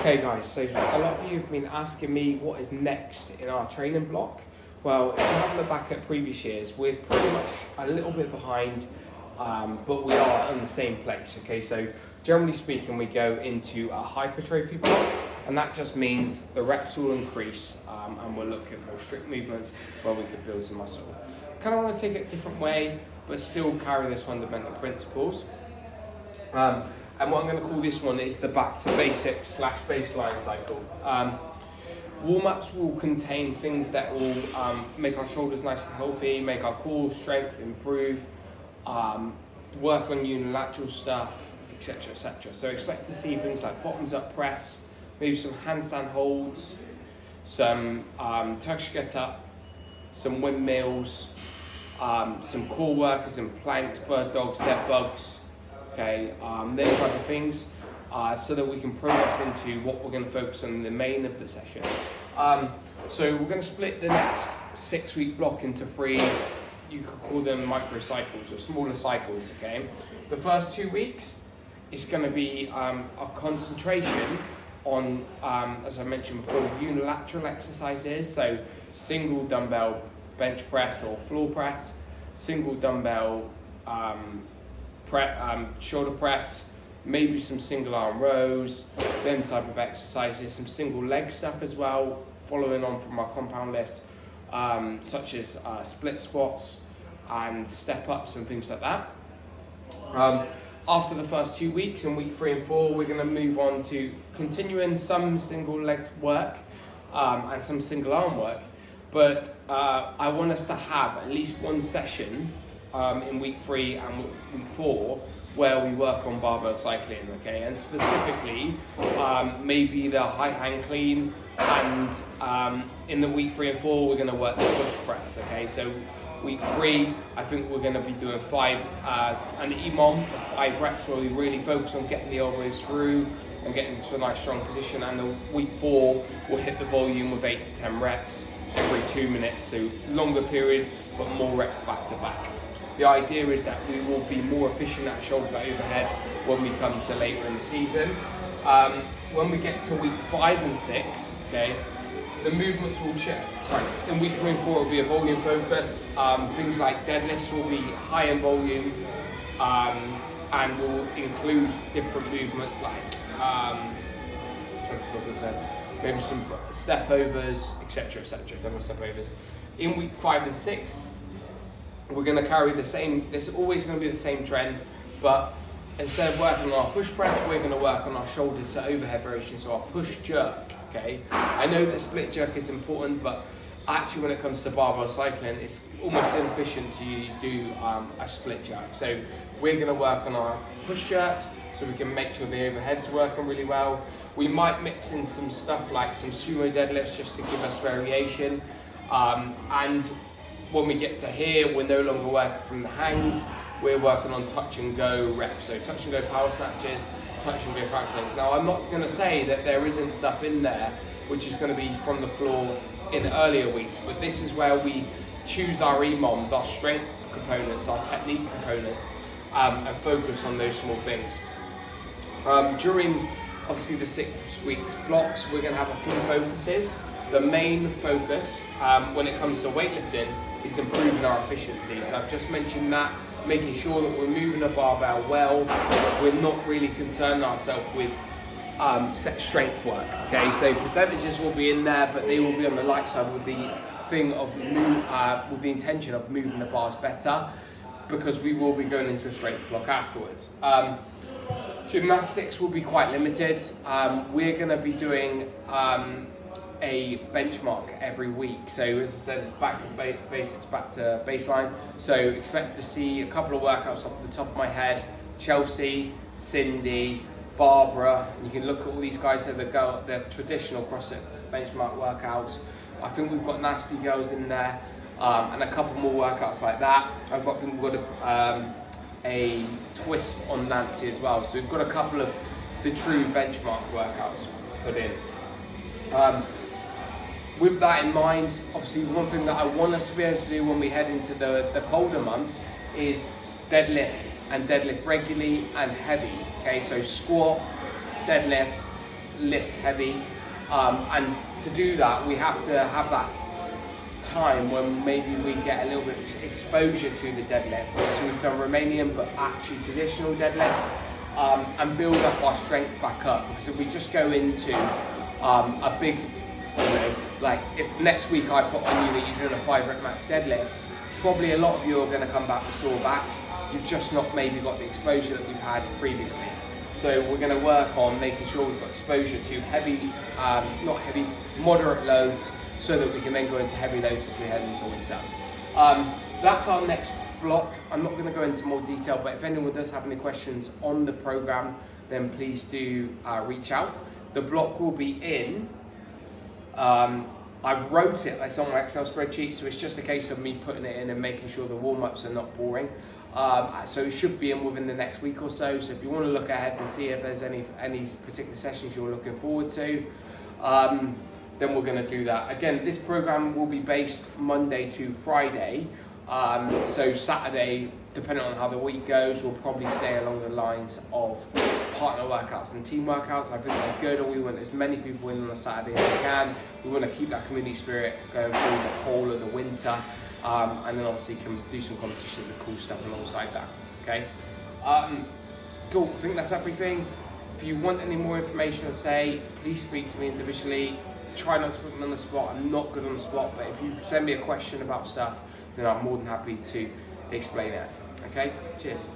Okay guys, so a lot of you have been asking me what is next in our training block. Well, if you have a look back at previous years, we're pretty much a little bit behind, but we are in the same place. Okay, so generally speaking, we go into a hypertrophy block, and that just means the reps will increase, and we'll look at more strict movements where we could build some muscle. Kind of want to take it a different way, but still carry those fundamental principles. And what I'm going to call this one is the back to basics / baseline cycle. Warm-ups will contain things that will make our shoulders nice and healthy, make our core strength improve, work on unilateral stuff, etc, etc. So expect to see things like bottoms up press, maybe some handstand holds, some Turkish get up, some windmills, some core workers and planks, bird dogs, dead bugs. Okay, those type of things, so that we can progress into what we're going to focus on in the main of the session. So we're going to split the next 6-week block into 3, you could call them micro cycles or smaller cycles. Okay, the first 2 weeks is going to be a concentration on, as I mentioned before, unilateral exercises. So single dumbbell bench press or floor press, single dumbbell shoulder press, maybe some single arm rows, them type of exercises, some single leg stuff as well, following on from our compound lifts, such as split squats and step ups and things like that. After the first 2 weeks, in week 3 and 4, we're going to move on to continuing some single leg work and some single arm work, but I want us to have at least one session in week 3 and week 4 where we work on barbell cycling, okay, and specifically maybe the high hang clean, and in the week 3 and 4 we're going to work the push press. Okay, so week 3 I think we're going to be doing an EMOM of 5 reps where we really focus on getting the elbows through and getting into a nice strong position, and the week 4 we'll hit the volume with 8 to 10 reps every 2 minutes, so longer period but more reps back to back. The idea is that we will be more efficient at shoulder overhead when we come to later in the season. When we get to week 5 and 6, okay, the movements will change. In week 3 and 4 will be a volume focus. Things like deadlifts will be high in volume, and will include different movements like maybe some step overs, etc, etc, double step overs. In week 5 and 6, we're going to carry the same, there's always going to be the same trend, but instead of working on our push press, we're going to work on our shoulder to overhead variation, so our push jerk, okay? I know that split jerk is important, but actually when it comes to barbell cycling, it's almost inefficient to do a split jerk. So we're going to work on our push jerks, so we can make sure the overhead's working really well. We might mix in some stuff like some sumo deadlifts just to give us variation, and when we get to here, we're no longer working from the hangs, we're working on touch and go reps. So touch and go power snatches, touch and go fractals. Now I'm not going to say that there isn't stuff in there which is going to be from the floor in earlier weeks, but this is where we choose our EMOMs, our strength components, our technique components, and focus on those small things. During obviously the 6 weeks blocks, we're going to have a few focuses. The main focus when it comes to weightlifting is improving our efficiency. So I've just mentioned that, making sure that we're moving the barbell well. We're not really concerning ourselves with set strength work. Okay, so percentages will be in there, but they will be on the light side with the thing of with the intention of moving the bars better, because we will be going into a strength block afterwards. Gymnastics will be quite limited. We're going to be doing a benchmark every week. So as I said, it's back to basics, back to baseline. So expect to see a couple of workouts off the top of my head. Chelsea, Cindy, Barbara. You can look at all these guys, so they're traditional CrossFit benchmark workouts. I think we've got Nasty Girls in there, and a couple more workouts like that. I've got a twist on Nancy as well. So we've got a couple of the true benchmark workouts put in. With that in mind, obviously one thing that I want us to be able to do when we head into the colder months is deadlift, and deadlift regularly and heavy. Okay, so squat, deadlift, lift heavy. And to do that, we have to have that time when maybe we get a little bit of exposure to the deadlift. So we've done Romanian, but actually traditional deadlifts, and build up our strength back up. Because if we just go into a big, like if next week I put on you that you're doing a 5 rep max deadlift, probably a lot of you are going to come back with sore backs. You've just not maybe got the exposure that we've had previously. So we're going to work on making sure we've got exposure to heavy, not heavy, moderate loads, so that we can then go into heavy loads as we head into winter. That's our next block. I'm not going to go into more detail, but if anyone does have any questions on the program, then please do reach out. The block will be in. I've wrote it, it's on my Excel spreadsheet, so it's just a case of me putting it in and making sure the warm-ups are not boring. So it should be in within the next week or so. So if you want to look ahead and see if there's any particular sessions you're looking forward to, then we're going to do that. Again, this program will be based Monday to Friday. So Saturday, depending on how the week goes, we'll probably stay along the lines of partner workouts and team workouts. I think they're good, and we want as many people in on a Saturday as we can. We want to keep that community spirit going through the whole of the winter. And then obviously can do some competitions and cool stuff alongside that. Okay, cool. I think that's everything. If you want any more information to say, please speak to me individually. Try not to put me on the spot. I'm not good on the spot, but if you send me a question about stuff, then I'm more than happy to explain it. Okay, cheers.